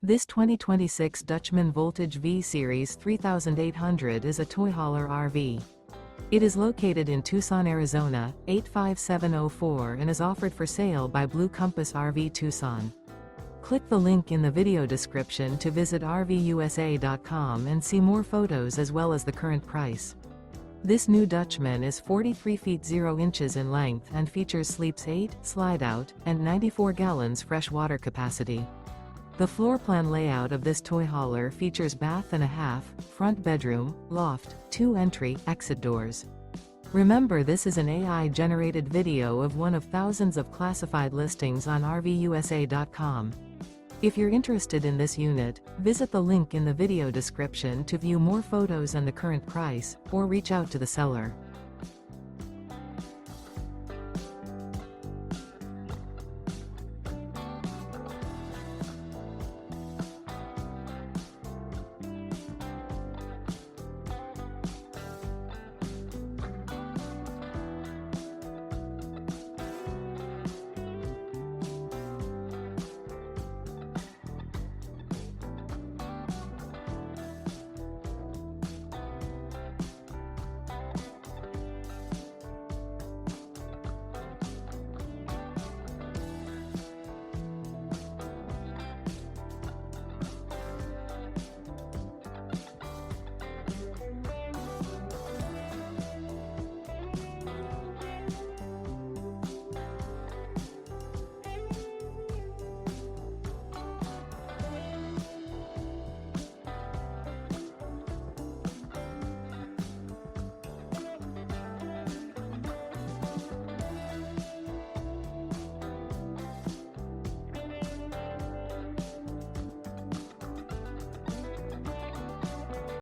This 2026 Dutchmen Voltage V-Series 3800 is a toy hauler RV. It is located in Tucson, Arizona, 85704 and is offered for sale by Blue Compass RV Tucson. Click the link in the video description to visit RVUSA.com and see more photos as well as the current price. This new Dutchmen is 43 feet 0 inches in length and features sleeps 8, slide-out, and 94 gallons fresh water capacity. The floor plan layout of this toy hauler features bath and a half, front bedroom, loft, 2 entry, exit doors. Remember, this is an AI-generated video of one of thousands of classified listings on RVUSA.com. If you're interested in this unit, visit the link in the video description to view more photos and the current price, or reach out to the seller.